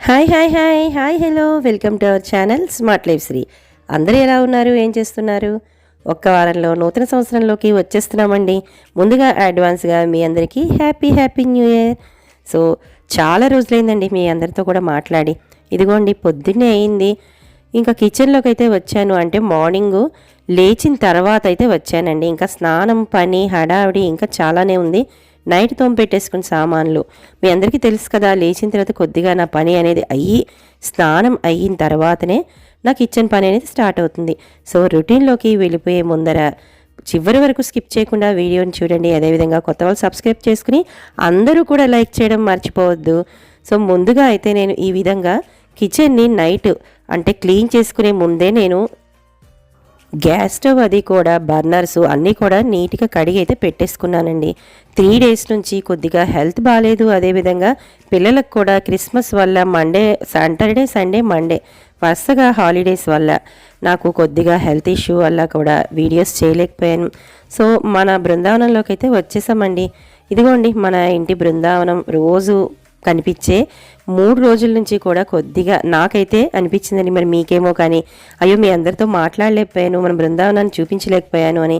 Hi hi hi hi hello welcome to our channel smart life Sri. అందరూ ఎలా ఉన్నారు, ఏం చేస్తున్నారు? ఒక్క వారంలో నూతన సంవత్సరంలోకి వచ్చేస్తున్నామండి. ముందుగా అడ్వాన్స్గా మీ అందరికీ happy happy new year. So చాలా రోజులైందండి మీ అందరితో కూడా మాట్లాడి. ఇదిగోండి పొద్దున్నే అయింది. ఇంకా కిచెన్లోకి అయితే వచ్చాను. అంటే మార్నింగు లేచిన తర్వాత అయితే వచ్చానండి. ఇంకా స్నానం, పని, హడావిడి ఇంకా చాలానే ఉంది. నైట్ తోంపెట్టేసుకుని సామాన్లు మీ అందరికీ తెలుసు కదా. లేచిన తర్వాత కొద్దిగా నా పని అనేది అయ్యి స్నానం అయిన తర్వాతనే నా కిచెన్ పని అనేది స్టార్ట్ అవుతుంది. సో రొటీన్లోకి వెళ్ళిపోయే ముందర చివరి వరకు స్కిప్ చేయకుండా వీడియోని చూడండి. అదేవిధంగా కొత్త వాళ్ళు సబ్స్క్రైబ్ చేసుకుని అందరూ కూడా లైక్ చేయడం మర్చిపోవద్దు. సో ముందుగా అయితే నేను ఈ విధంగా కిచెన్ని నైట్ అంటే క్లీన్ చేసుకునే ముందే నేను గ్యాస్ స్టవ్ అది కూడా బర్నర్స్ అన్నీ కూడా నీట్గా కడిగి అయితే పెట్టేసుకున్నానండి. 3 days నుంచి కొద్దిగా హెల్త్ బాగాలేదు. అదేవిధంగా పిల్లలకు కూడా క్రిస్మస్ వల్ల సాటర్డే సండే మండే వరుసగా హాలిడేస్ వల్ల నాకు కొద్దిగా హెల్త్ ఇష్యూ వల్ల కూడా వీడియోస్ చేయలేకపోయాను. సో మన బృందావనంలోకి అయితే వచ్చేసామండి. ఇదిగోండి మన ఇంటి బృందావనం. రోజు కనిపించే 3 రోజుల నుంచి కూడా కొద్దిగా నాకైతే అనిపించిందండి. మరి మీకేమో కానీ అయ్యో మీ అందరితో మాట్లాడలేకపోయాను, మన బృందావనాన్ని చూపించలేకపోయాను అని.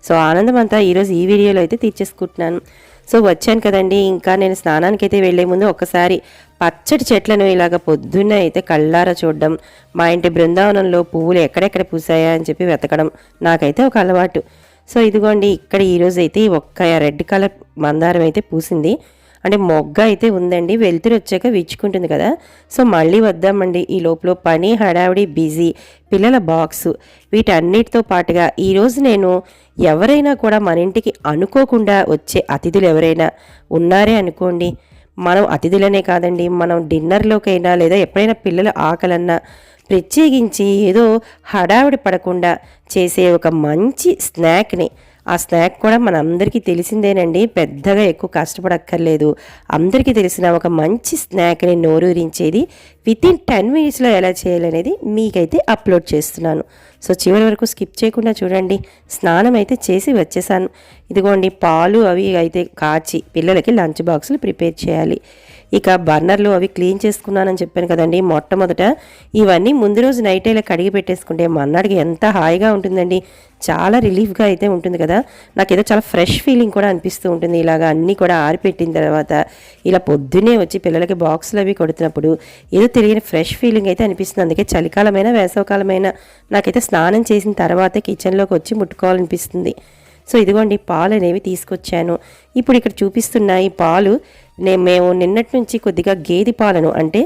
సో ఆనందం అంతా ఈరోజు ఈ వీడియోలో అయితే తీర్చేసుకుంటున్నాను. సో వచ్చాను కదండి. ఇంకా నేను స్నానానికి అయితే వెళ్లే ముందు ఒక్కసారి పచ్చటి చెట్లను ఇలాగ పొద్దున్నే అయితే కళ్ళారా చూడడం, మా ఇంటి బృందావనంలో పువ్వులు ఎక్కడెక్కడ పూసాయా అని చెప్పి వెతకడం నాకైతే ఒక అలవాటు. సో ఇదిగోండి ఇక్కడ ఈరోజు అయితే ఒక్క రెడ్ కలర్ మందారం అయితే పూసింది. అంటే మొగ్గ అయితే ఉందండి. వెలుతురు వచ్చాక విచ్చుకుంటుంది కదా. సో మళ్ళీ వద్దామండి. ఈ లోపల పని, హడావిడి, బిజీ, పిల్లల బాక్సు, వీటన్నిటితో పాటుగా ఈరోజు నేను ఎవరైనా కూడా మన ఇంటికి అనుకోకుండా వచ్చే అతిథులు ఎవరైనా ఉన్నారే అనుకోండి, మనం అతిథులనే కాదండి, మనం డిన్నర్లోకైనా లేదా ఎప్పుడైనా పిల్లల ఆకలన్నా ప్రత్యేకించి ఏదో హడావిడి పడకుండా చేసే ఒక మంచి స్నాక్ని, ఆ స్నాక్ కూడా మనందరికీ తెలిసిందేనండి. పెద్దగా ఎక్కువ కష్టపడక్కర్లేదు. అందరికీ తెలిసిన ఒక మంచి స్నాక్ని నోరూరించేది వితిన్ 10 minutesలో ఎలా చేయాలనేది మీకైతే అప్లోడ్ చేస్తున్నాను. సో చివరి వరకు స్కిప్ చేయకుండా చూడండి. స్నానం అయితే చేసి వచ్చేసాను. ఇదిగోండి పాలు అవి అయితే కాచి పిల్లలకి లంచ్ బాక్సులు ప్రిపేర్ చేయాలి. ఇక బర్నర్లు అవి క్లీన్ చేసుకున్నానని చెప్పాను కదండి. మొట్టమొదట ఇవన్నీ ముందు రోజు నైట్ ఇలా కడిగి పెట్టేసుకుంటే మన్నాడికి ఎంత హాయిగా ఉంటుందండి. చాలా రిలీఫ్గా అయితే ఉంటుంది కదా. నాకేదో చాలా ఫ్రెష్ ఫీలింగ్ కూడా అనిపిస్తూ ఉంటుంది. ఇలాగ అన్నీ కూడా ఆరిపెట్టిన తర్వాత ఇలా పొద్దున్నే వచ్చి పిల్లలకి బాక్సులు అవి కొడుతున్నప్పుడు ఏదో తెలియని ఫ్రెష్ ఫీలింగ్ అయితే అనిపిస్తుంది. అందుకే చలికాలమైనా వేసవకాలమైనా నాకైతే స్నానం చేసిన తర్వాత కిచెన్లోకి వచ్చి ముట్టుకోవాలనిపిస్తుంది. సో ఇదిగోండి పాలు అనేవి తీసుకొచ్చాను. ఇప్పుడు ఇక్కడ చూపిస్తున్న ఈ పాలు మేము నిన్నటి నుంచి కొద్దిగా గేదె పాలను అంటే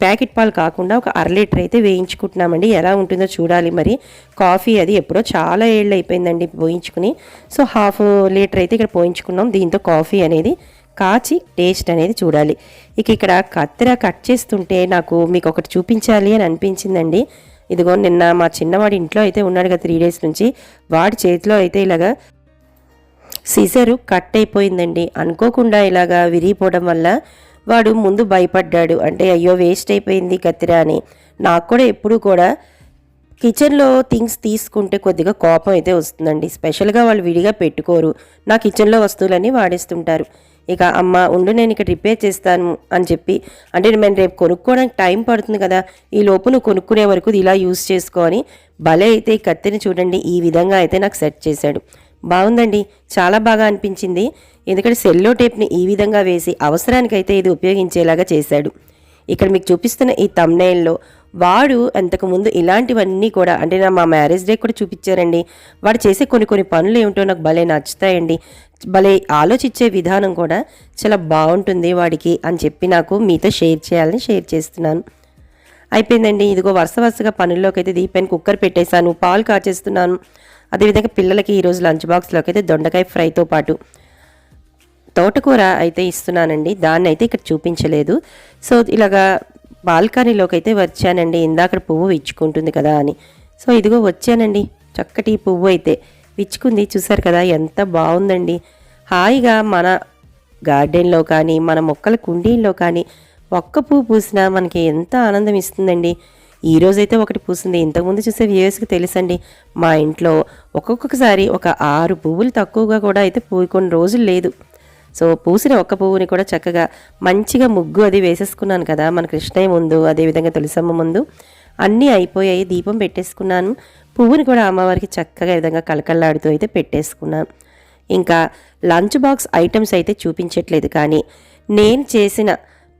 ప్యాకెట్ పాలు కాకుండా ఒక 1/2 లీటర్ అయితే వేయించుకుంటున్నామండి. ఎలా ఉంటుందో చూడాలి. మరి కాఫీ అది ఎప్పుడో చాలా ఏళ్ళు అయిపోయిందండి పోయించుకుని. సో 1/2 లీటర్ అయితే ఇక్కడ పోయించుకున్నాం. దీంతో కాఫీ అనేది కాచి టేస్ట్ అనేది చూడాలి. ఇక్కడ కత్తెర కట్ చేస్తుంటే నాకు మీకు ఒకటి చూపించాలి అని అనిపించిందండి. ఇదిగో నిన్న మా చిన్నవాడి ఇంట్లో అయితే ఉన్నాడు కదా 3 days నుంచి, వాడి చేతిలో అయితే ఇలాగా సిజరు కట్ అయిపోయిందండి. అనుకోకుండా ఇలాగా విరిగిపోవడం వల్ల వాడు ముందు భయపడ్డాడు. అంటే అయ్యో వేస్ట్ అయిపోయింది కత్తిర అని. నాకు కూడా ఎప్పుడు కూడా కిచెన్లో థింగ్స్ తీసుకుంటే కొద్దిగా కోపం అయితే వస్తుందండి. స్పెషల్గా వాళ్ళు విడిగా పెట్టుకోరు, నా కిచెన్లో వస్తువులన్నీ వాడేస్తుంటారు. ఇక అమ్మ ఉండు నేను ఇక్కడ రిపేర్ చేస్తాను అని చెప్పి, అంటే మేము రేపు కొనుక్కోవడానికి టైం పడుతుంది కదా, ఈ లోపు నువ్వు కొనుక్కునే వరకు ఇలా యూస్ చేసుకోని భలే అయితే ఈ కత్తిని చూడండి ఈ విధంగా అయితే నాకు సెట్ చేశాడు. బాగుందండి, చాలా బాగా అనిపించింది. ఎందుకంటే సెల్లో టేప్ని ఈ విధంగా వేసి అవసరానికైతే ఇది ఉపయోగించేలాగా చేశాడు. ఇక్కడ మీకు చూపిస్తున్న ఈ థంబ్నెయిల్లో వాడు అంతకుముందు ఇలాంటివన్నీ కూడా అంటే మా మ్యారేజ్ డే కూడా చూపించారండి. వాడు చేసే కొన్ని పనులు ఏమిటో నాకు భలే నచ్చుతాయండి. భలే ఆలోచించే విధానం కూడా చాలా బాగుంటుంది వాడికి అని చెప్పి నాకు మీతో షేర్ చేయాలని షేర్ చేస్తున్నాను. అయిపోయిందండి. ఇదిగో వరుసగా పనుల్లోకి అయితే దీపాన్ని కుక్కర్ పెట్టేశాను, పాలు కాచేస్తున్నాను. అదేవిధంగా పిల్లలకి ఈరోజు లంచ్ బాక్స్లోకి అయితే దొండకాయ ఫ్రైతో పాటు తోటకూర అయితే ఇస్తున్నానండి. దాన్ని అయితే ఇక్కడ చూపించలేదు. సో ఇలాగా బాల్కనీలోకి అయితే వచ్చానండి. ఇందాక పువ్వు విచ్చుకుంటుంది కదా అని. సో ఇదిగో వచ్చానండి. చక్కటి పువ్వు అయితే విచ్చుకుంది. చూసారు కదా ఎంత బాగుందండి. హాయిగా మన గార్డెన్లో కానీ మన మొక్కల కుండీల్లో కానీ ఒక్క పువ్వు పూసినా మనకి ఎంత ఆనందం ఇస్తుందండి. ఈరోజైతే ఒకటి పూసింది. ఇంతకుముందు చూసే వ్యూయర్స్కి తెలుసండి, మా ఇంట్లో ఒక్కొక్కసారి ఒక 6 పువ్వులు తక్కువగా కూడా అయితే పూయి కొన్ని రోజులు లేదు. సో పూసిన ఒక్క పువ్వుని కూడా చక్కగా మంచిగా ముగ్గు అది వేసేసుకున్నాను కదా, మన కృష్ణయ్య ముందు అదేవిధంగా తులసమ్మ ముందు అన్నీ అయిపోయాయి. దీపం పెట్టేసుకున్నాను. పువ్వుని కూడా అమ్మవారికి చక్కగా ఈ విధంగా కలకల్లాడుతూ అయితే పెట్టేసుకున్నాను. ఇంకా లంచ్ బాక్స్ ఐటమ్స్ అయితే చూపించట్లేదు, కానీ నేను చేసిన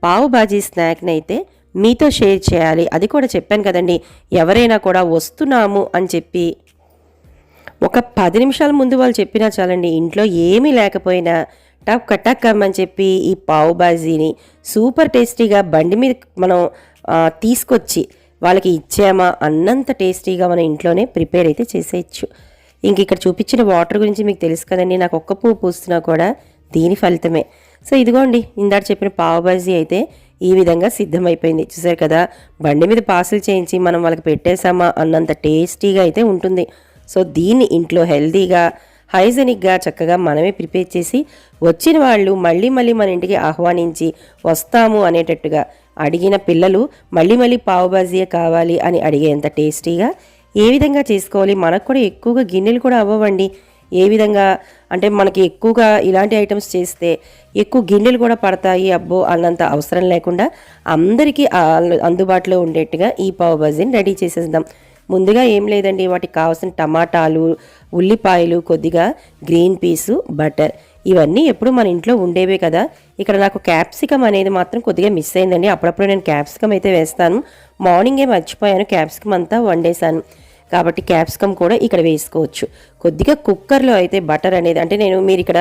పావు బాజీ స్నాక్ని అయితే మీతో షేర్ చేయాలి. అది కూడా చెప్పాను కదండి, ఎవరైనా కూడా వస్తున్నాము అని చెప్పి ఒక 10 నిమిషాల ముందు వాళ్ళు చెప్పినా చాలండి, ఇంట్లో ఏమీ లేకపోయినా టక్ కట్టక్కమ్మని చెప్పి ఈ పావు బాజీని సూపర్ టేస్టీగా బండి మీద మనం తీసుకొచ్చి వాళ్ళకి ఇచ్చామా అన్నంత టేస్టీగా మన ఇంట్లోనే ప్రిపేర్ అయితే చేసేయచ్చు. ఇంక ఇక్కడ చూపించిన వాటర్ గురించి మీకు తెలుసు కదండి, నాకు ఒక్క పువ్వు పూస్తున్నా కూడా దీని ఫలితమే. సో ఇదిగోండి, ఇందాక చెప్పిన పావు బాజీ అయితే ఈ విధంగా సిద్ధమైపోయింది. చూసారు కదా, బండి మీద పార్సల్ చేయించి మనం వాళ్ళకి పెట్టేసామా అన్నంత టేస్టీగా అయితే ఉంటుంది. సో దీన్ని ఇంట్లో హెల్తీగా హైజెనిక్గా చక్కగా మనమే ప్రిపేర్ చేసి వచ్చిన వాళ్ళు మళ్ళీ మళ్ళీ మన ఇంటికి ఆహ్వానించి వస్తాము అనేటట్టుగా, అడిగిన పిల్లలు మళ్ళీ మళ్ళీ పావు బాజీయే కావాలి అని అడిగేంత టేస్టీగా ఏ విధంగా చేసుకోవాలి. మనకు కూడా ఎక్కువగా గిన్నెలు కూడా అవ్వవండి. ఏ విధంగా అంటే మనకి ఎక్కువగా ఇలాంటి ఐటమ్స్ చేస్తే ఎక్కువ గిన్నెలు కూడా పడతాయి, అబ్బో అన్నంత అవసరం లేకుండా అందరికీ అందుబాటులో ఉండేట్టుగా ఈ పావు బాజీని రెడీ చేసేద్దాం. ముందుగా ఏం లేదండి, వాటికి కావాల్సిన టమాటాలు, ఉల్లిపాయలు, కొద్దిగా గ్రీన్ పీసు, బటర్, ఇవన్నీ ఎప్పుడు మన ఇంట్లో ఉండేవే కదా. ఇక్కడ నాకు క్యాప్సికమ్ అనేది మాత్రం కొద్దిగా మిస్ అయిందండి. అప్పుడప్పుడు నేను క్యాప్సికమ్ అయితే వేస్తాను. మార్నింగే మర్చిపోయాను, క్యాప్సికమ్ అంతా వండేసాను కాబట్టి క్యాప్సికమ్ కూడా ఇక్కడ వేసుకోవచ్చు. కొద్దిగా కుక్కర్లో అయితే బటర్ అనేది, అంటే మీరు ఇక్కడ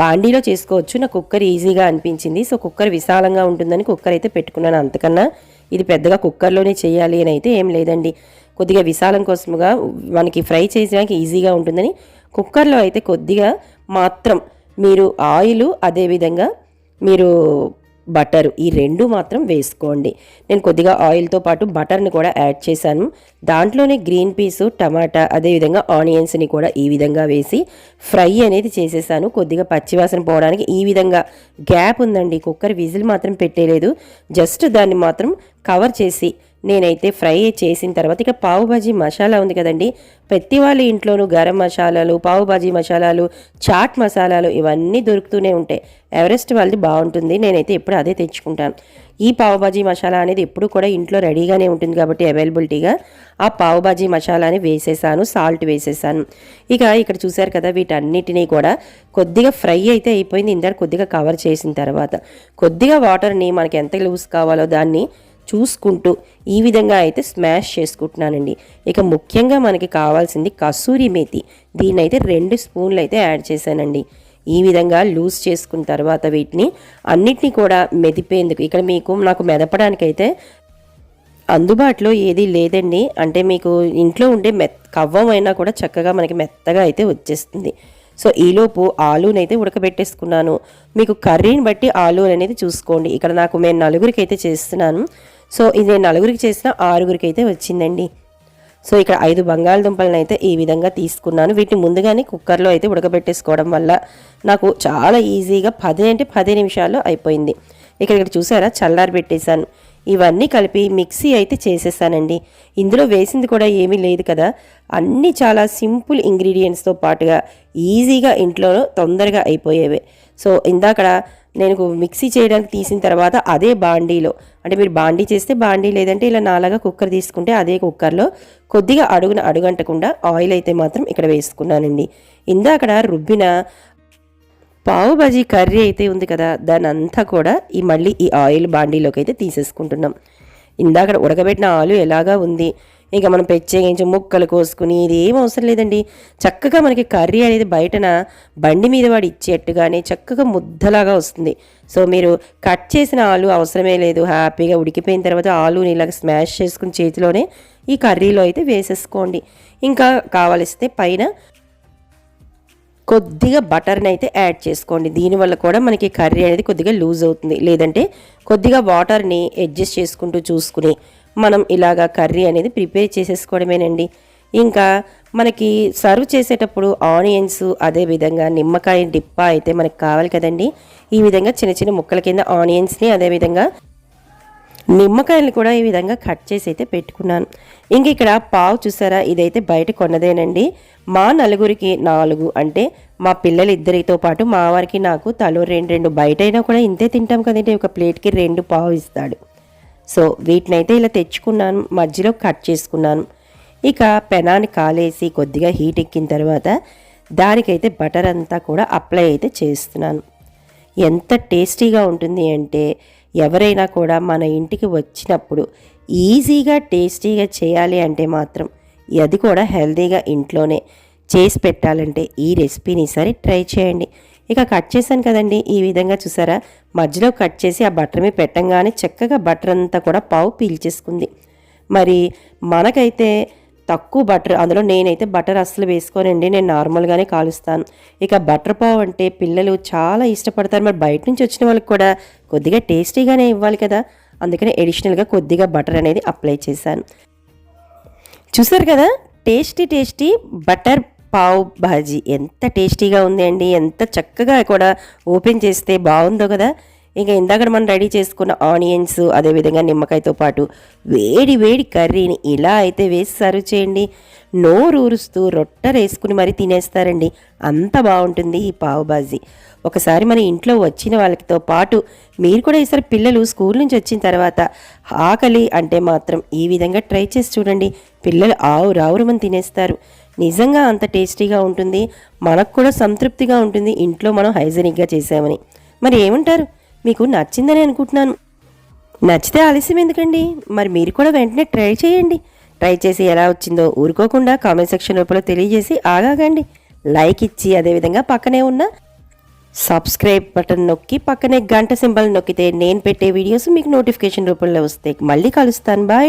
బాండీలో చేసుకోవచ్చు, నా కుక్కర్ ఈజీగా అనిపించింది. సో కుక్కర్ విశాలంగా ఉంటుందని కుక్కర్ అయితే పెట్టుకున్నాను. అంతకన్నా ఇది పెద్దగా కుక్కర్లోనే చేయాలి అని అయితే ఏం లేదండి. కొద్దిగా విశాలం కోసముగా మనకి ఫ్రై చేయడానికి ఈజీగా ఉంటుందని కుక్కర్లో అయితే కొద్దిగా మాత్రం మీరు ఆయిల్ అదేవిధంగా మీరు బటర్ ఈ రెండు మాత్రం వేసుకోండి. నేను కొద్దిగా ఆయిల్తో పాటు బటర్ని కూడా యాడ్ చేశాను. దాంట్లోనే గ్రీన్ పీసు, టమాటా, అదేవిధంగా ఆనియన్స్ని కూడా ఈ విధంగా వేసి ఫ్రై అనేది చేసేసాను. కొద్దిగా పచ్చివాసన పోవడానికి ఈ విధంగా గ్యాప్ ఉందండి. కుక్కర్ విజిల్ మాత్రం పెట్టేలేదు, జస్ట్ దాన్ని మాత్రం కవర్ చేసి నేనైతే ఫ్రై చేసిన తర్వాత ఇక పావు బాజీ మసాలా ఉంది కదండి, ప్రతి వాళ్ళ ఇంట్లోనూ గరం మసాలాలు, పావు బాజీ మసాలాలు, చాట్ మసాలాలు ఇవన్నీ దొరుకుతూనే ఉంటాయి. ఎవరెస్ట్ వాళ్ళది బాగుంటుంది, నేనైతే ఎప్పుడు అదే తెచ్చుకుంటాను. ఈ పావు బాజీ మసాలా అనేది ఎప్పుడు కూడా ఇంట్లో రెడీగానే ఉంటుంది కాబట్టి అవైలబిలిటీగా ఆ పావు బాజీ మసాలాని వేసేసాను, సాల్ట్ వేసేసాను. ఇక ఇక్కడ చూసారు కదా, వీటన్నిటినీ కూడా కొద్దిగా ఫ్రై అయితే అయిపోయింది. ఇందాక కొద్దిగా కవర్ చేసిన తర్వాత కొద్దిగా వాటర్ని మనకి ఎంత లూజ్ కావాలో దాన్ని చూసుకుంటూ ఈ విధంగా అయితే స్మాష్ చేసుకుంటున్నానండి. ఇక ముఖ్యంగా మనకి కావాల్సింది కసూరి మేతి, దీన్ని అయితే 2 స్పూన్లు అయితే యాడ్ చేశానండి. ఈ విధంగా లూజ్ చేసుకున్న తర్వాత వీటిని అన్నిటినీ కూడా మెదిపేందుకు ఇక్కడ నాకు మెదపడానికైతే అందుబాటులో ఏది లేదండి. అంటే మీకు ఇంట్లో ఉండే కవ్వం అయినా కూడా చక్కగా మనకి మెత్తగా అయితే వచ్చేస్తుంది. సో ఈలోపు ఆలూనైతే ఉడకబెట్టేసుకున్నాను. మీకు కర్రీని బట్టి ఆలూ అనేది చూసుకోండి. ఇక్కడ నేను 4గురికి అయితే చేస్తున్నాను. సో ఇది నేను 4గురికి చేసిన 6గురికి అయితే వచ్చిందండి. సో ఇక్కడ 5 బంగాళదుంపలను అయితే ఈ విధంగా తీసుకున్నాను. వీటిని ముందుగానే కుక్కర్లో అయితే ఉడకబెట్టేసుకోవడం వల్ల నాకు చాలా ఈజీగా 10 నిమిషాల్లో అయిపోయింది. ఇక్కడ చూసారా, చల్లారి పెట్టేశాను. ఇవన్నీ కలిపి మిక్సీ అయితే చేసేసానండి. ఇందులో వేసింది కూడా ఏమీ లేదు కదా, అన్నీ చాలా సింపుల్ ఇంగ్రీడియంట్స్తో పాటుగా ఈజీగా ఇంట్లో తొందరగా అయిపోయేవే. సో ఇందాక నేను మిక్సీ చేయడానికి తీసిన తర్వాత అదే బాండీలో, అంటే మీరు బాండీ చేస్తే బాండీ, లేదంటే ఇలా నాలాగా కుక్కర్ తీసుకుంటే అదే కుక్కర్లో కొద్దిగా అడుగంటకుండా ఆయిల్ అయితే మాత్రం ఇక్కడ వేసుకున్నానండి. ఇందాక రుబ్బిన పావు బాజీ కర్రీ అయితే ఉంది కదా, దాని అంతా కూడా మళ్ళీ ఈ ఆయిల్ బాండీలోకి అయితే తీసేసుకుంటున్నాం. ఇందాక ఉడకబెట్టిన ఆలు ఎలాగా ఉంది, ఇక మనం ప్రత్యేకించి ముక్కలు కోసుకుని ఇది ఏం అవసరం లేదండి. చక్కగా మనకి కర్రీ అనేది బయటన బండి మీద వాడు ఇచ్చేట్టుగానే చక్కగా ముద్దలాగా వస్తుంది. సో మీరు కట్ చేసిన ఆలు అవసరమే లేదు, హ్యాపీగా ఉడికిపోయిన తర్వాత ఆలుని ఇలాగ స్మాష్ చేసుకుని చేతిలోనే ఈ కర్రీలో అయితే వేసేసుకోండి. ఇంకా కావలిస్తే పైన కొద్దిగా బటర్ని అయితే యాడ్ చేసుకోండి. దీనివల్ల కూడా మనకి కర్రీ అనేది కొద్దిగా లూజ్ అవుతుంది. లేదంటే కొద్దిగా వాటర్ని అడ్జస్ట్ చేసుకుంటూ చూసుకుని మనం ఇలాగా కర్రీ అనేది ప్రిపేర్ చేసేసుకోవడమేనండి. ఇంకా మనకి సర్వ్ చేసేటప్పుడు ఆనియన్స్, అదేవిధంగా నిమ్మకాయ డిప్ప అయితే మనకి కావాలి కదండి. ఈ విధంగా చిన్న చిన్న ముక్కల కింద ఆనియన్స్ని, అదేవిధంగా నిమ్మకాయలు కూడా ఈ విధంగా కట్ చేసి అయితే పెట్టుకున్నాను. ఇంక ఇక్కడ పావు చూసారా, ఇదైతే బయట కొన్నదేనండి. మా నలుగురికి 4 అంటే మా పిల్లలిద్దరితో పాటు మా వారికి నాకు తలో 2 బయటైనా కూడా ఇంతే తింటాం కదండి. ఒక ప్లేట్కి 2 పావు ఇస్తాడు. సో వీటినైతే ఇలా తెచ్చుకున్నాను, మధ్యలో కట్ చేసుకున్నాను. ఇక పెనాన్ని కాలేసి కొద్దిగా హీట్ ఎక్కిన తర్వాత దానికైతే బటర్ అంతా కూడా అప్లై అయితే చేస్తున్నాను. ఎంత టేస్టీగా ఉంటుంది అంటే ఎవరైనా కూడా మన ఇంటికి వచ్చినప్పుడు ఈజీగా టేస్టీగా చేయాలి అంటే మాత్రం, అది కూడా హెల్తీగా ఇంట్లోనే చేసి పెట్టాలంటే ఈ రెసిపీని సరే ట్రై చేయండి. ఇక కట్ చేశాను కదండి, ఈ విధంగా చూసారా, మధ్యలో కట్ చేసి ఆ బటర్ మీద పెట్టంగానే చక్కగా బటర్ అంతా కూడా పావు పీల్చేసుకుంది. మరి మనకైతే తక్కువ బటర్, అందులో నేనైతే బటర్ అస్సలు వేసుకోనండి, నేను నార్మల్గానే కాలుస్తాను. ఇక బటర్ పావు అంటే పిల్లలు చాలా ఇష్టపడతారు. మరి బయట నుంచి వచ్చిన వాళ్ళకి కూడా కొద్దిగా టేస్టీగానే ఇవ్వాలి కదా, అందుకని అడిషనల్గా కొద్దిగా బటర్ అనేది అప్లై చేశాను. చూసారు కదా, టేస్టీ బటర్ పావ్ భాజీ ఎంత టేస్టీగా ఉంది అండి, ఎంత చక్కగా కూడా ఓపెన్ చేస్తే బాగుందో కదా. ఇంకా ఇందాక మనం రెడీ చేసుకున్న ఆనియన్స్, అదేవిధంగా నిమ్మకాయతో పాటు వేడి వేడి కర్రీని ఇలా అయితే వేసి సర్వ్ చేయండి. నోరు ఊరుస్తూ రొట్టెరేసుకుని మరీ తినేస్తారండి, అంత బాగుంటుంది ఈ పావ్ భాజీ. ఒకసారి మన ఇంట్లో వచ్చిన వాళ్ళతో పాటు మీరు కూడా ఈసారి పిల్లలు స్కూల్ నుంచి వచ్చిన తర్వాత ఆకలి అంటే మాత్రం ఈ విధంగా ట్రై చేసి చూడండి. పిల్లలు ఆవురావురమని తినేస్తారు. నిజంగా అంత టేస్టీగా ఉంటుంది, మనకు కూడా సంతృప్తిగా ఉంటుంది ఇంట్లో మనం హైజెనిక్గా చేసామని. మరి ఏమంటారు, మీకు నచ్చిందని అనుకుంటున్నాను. నచ్చితే ఆలస్యం ఎందుకండి, మరి మీరు కూడా వెంటనే ట్రై చేయండి. ట్రై చేసి ఎలా వచ్చిందో ఊరుకోకుండా కామెంట్ సెక్షన్ లోపల తెలియజేసి ఆగాగండి. లైక్ ఇచ్చి అదేవిధంగా పక్కనే ఉన్న సబ్స్క్రైబ్ బటన్ నొక్కి పక్కనే గంట సింబల్ నొక్కితే నేను పెట్టే వీడియోస్ మీకు నోటిఫికేషన్ రూపంలో వస్తాయి. మళ్ళీ కలుస్తాను, బాయ్.